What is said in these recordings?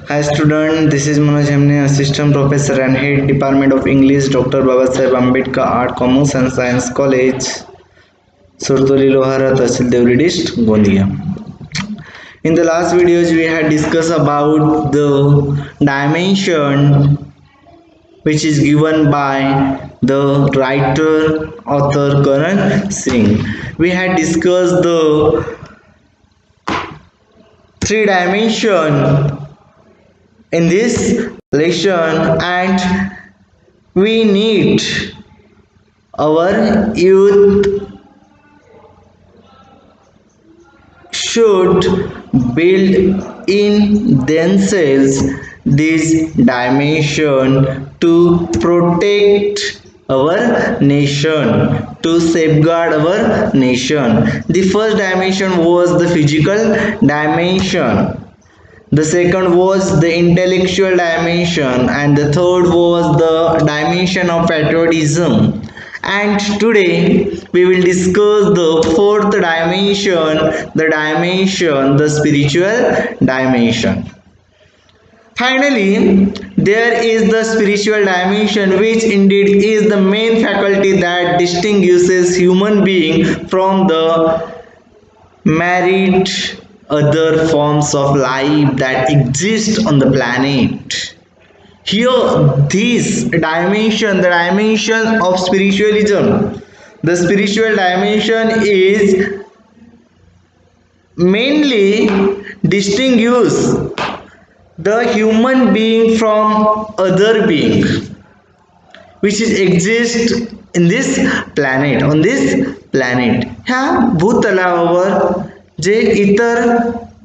Hi student, this is Manoj Hemane, Assistant Professor and Head Department of English, Dr. Babasaheb Ambedkar Art, Commerce and Science College, Surtoli Lohara, Tahsil Devri District, Gondia. In the last videos, we had discussed about the dimension which is given by the writer, author Karan Singh. We had discussed the three dimension in this lesson, and we need our youth should build in themselves this dimension to protect our nation, to safeguard our nation. The first dimension was the physical dimension, the second was the intellectual dimension, and the third was the dimension of patriotism. And today we will discuss the fourth dimension, the spiritual dimension. Finally, there is the spiritual dimension, which indeed is the main faculty that distinguishes human being from the myriad other forms of life that exist on the planet. Here, this dimension, the dimension of spiritualism, the spiritual dimension is mainly distinguish the human being from other being which is exist in this planet, on this planet. ह्या भूतलावर जे इतर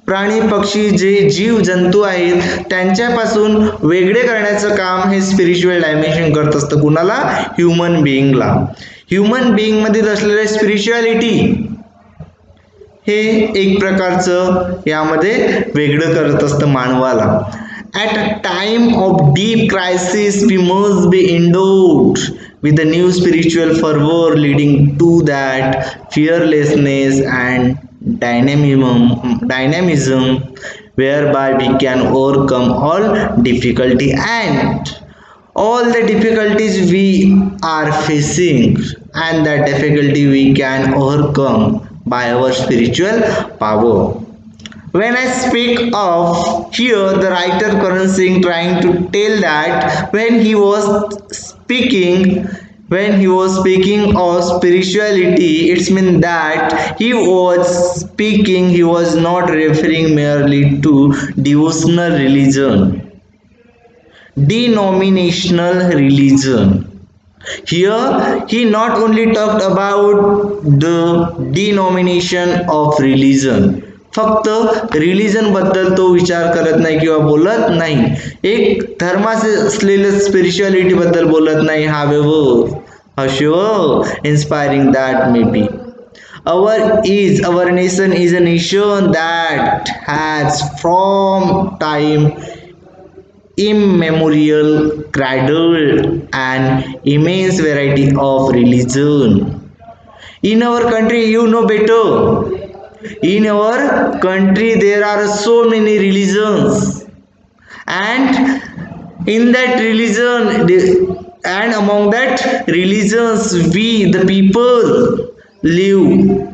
प्राणी पक्षी जे जीव जंतू आहेत त्यांच्यापासून वेगळे करण्याचं काम हे स्पिरिच्युअल डायमेन्शन करत असतं. कुणाला? ह्युमन बिईंगला. ह्युमन बिईंग मध्ये असलेले स्पिरिच्युअलिटी हे एक प्रकारचं यामध्ये वेगळं करत असतं मानवाला. At a time of deep crisis, we must be endowed with a new spiritual fervor, leading to that fearlessness and dynamism whereby we can overcome all difficulty and all the difficulties we are facing, and that difficulty we can overcome by our spiritual power. When I speak of here, the writer Karan Singh trying to tell that when he was speaking of spirituality, it's mean that he was not referring merely to devotional religion, denominational religion. Here he not only talked about the denomination of religion, फक्त religion बद्दल तो विचार करत नाही किंवा बोलत नाही, एक धर्माचे असलेल्या स्पिरिच्युअलिटी बद्दल बोलत नाही. however inspiring that may be, our nation is a nation that has from time immemorial cradled an immense variety of religion. In our country, you know better, in our country there are so many religions, and in that religion and among that religions we the people live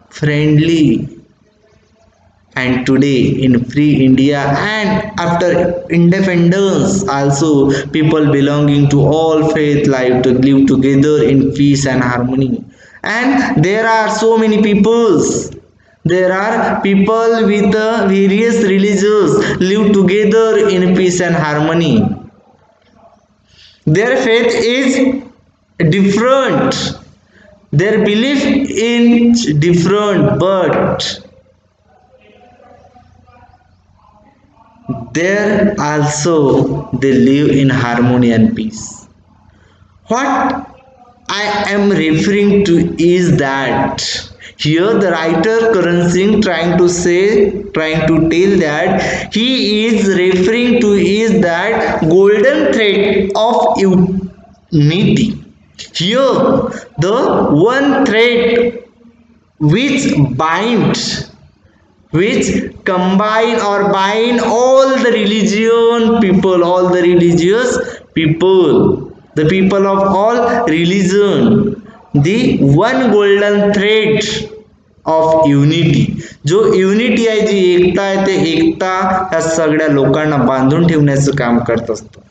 friendly. And today in free India and after independence also, people belonging to all faith live together in peace and harmony. And there are so many peoples, there are people with various religions live together in peace and harmony. Their faith is different, their belief is different, but there also they live in harmony and peace. What I am referring to is that here the writer Karan Singh trying to tell that he is referring to is that golden thread of unity. Here the one thread which binds which combine or bind all the religion people, all the religious people, the people of all religion, the one golden thread of unity. जो unity आहे, जी एकता आहे, ते एकता ह्या सगळ्या लोकांना बांधून ठेवण्याचं काम करत असतं.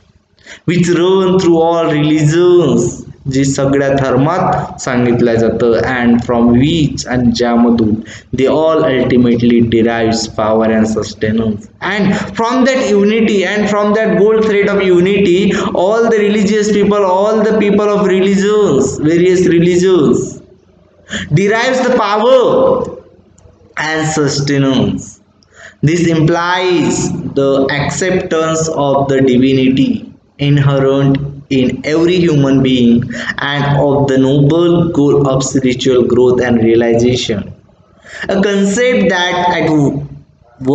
Which run through all religions, जे सगळ्या धर्मात सांगितलं जातं, अँड फ्रॉम विच, आणि ज्यामधून they all ultimately derives power and sustenance, and from that unity and from that gold thread of unity all the religious people, all the people of religions, various religions derives the power and sustenance. This implies the acceptance of the divinity inherent in every human being and of the noble goal of spiritual growth and realization. A concept that at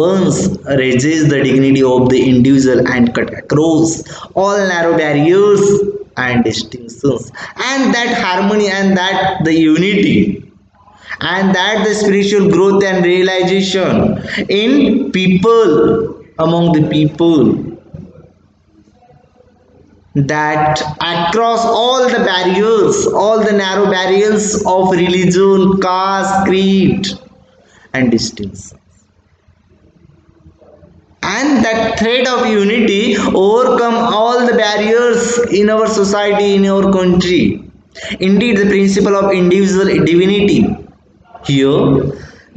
once raises the dignity of the individual and cut across all narrow barriers and distinctions, and that harmony and that the unity and that the spiritual growth and realization in people, among the people, that across all the barriers, all the narrow barriers of religion, caste, creed and distance, and that thread of unity overcome all the barriers in our society, in our country. Indeed, the principle of individual divinity here,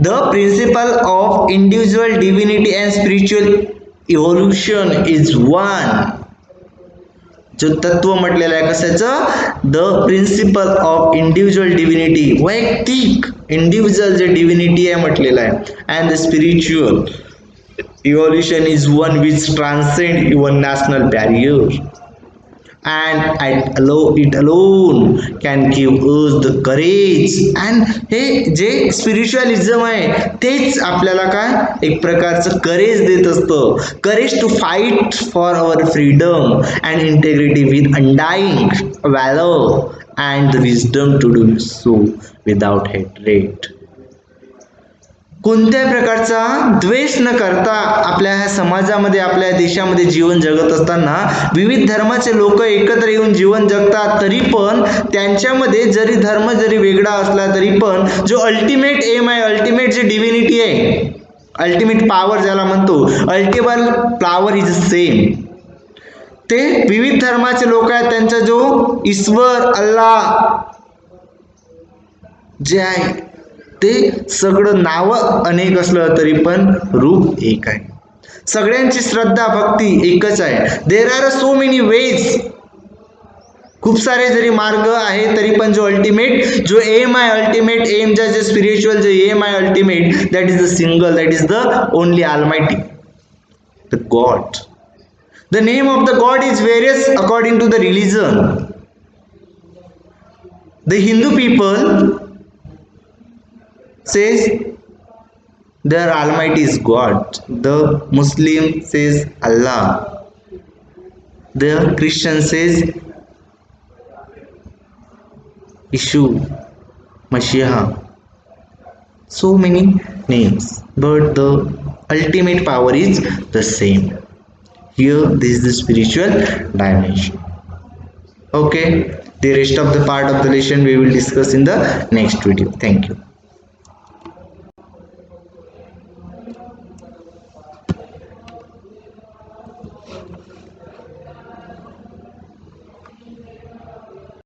the principle of individual divinity and spiritual evolution is one. जो तत्व म्हटलेलं आहे कशाचं, the principle of individual divinity, वैयक्तिक individual जे divinity आहे म्हटलेलं आहे, and the spiritual evolution is one which transcends even national barrier, and it alone can give us the courage. and हे जे स्पिरिच्युअलिझम आहे तेच आपल्याला काय एक प्रकारचं करेज देत असतं, courage to fight for our freedom and integrity with undying valour and the wisdom to do so without hatred. कोणत्याही प्रकारचा द्वेष न करता आपल्या ह्या समाजामध्ये, आपल्या देशामध्ये जीवन जगत असताना विविध धर्माचे लोक एकत्र येऊन जीवन जगतात, तरी पण त्यांच्यामध्ये जरी धर्म जरी वेगळा असला तरी पण जो अल्टिमेट एम आहे, अल्टिमेट जे डिव्हिनिटी आहे, अल्टिमेट पॉवर ज्याला म्हणतो, अल्टिमेट पॉवर इज सेम. ते विविध धर्माचे लोक आहेत, त्यांचा जो ईश्वर अल्लाह जे आहे ते सगळं नाव अनेक असलं तरी पण रूप एक आहे. सगळ्यांची श्रद्धा भक्ती एकच आहे. There are so many ways, खूप सारे जरी मार्ग आहे तरी पण जो अल्टिमेट जो एम आहे, अल्टिमेट एम जे स्पिरिच्युअल जे एम आहे ultimate, that is the single, that is the only almighty, the god. The name of the god is various according to the religion. The Hindu people says their almighty is God. The Muslim says Allah. The Christian says Yeshu, Mashiach. So many names, but the ultimate power is the same. Here this is the spiritual dimension. Okay, the rest of the part of the lesson we will discuss in the next video. Thank you.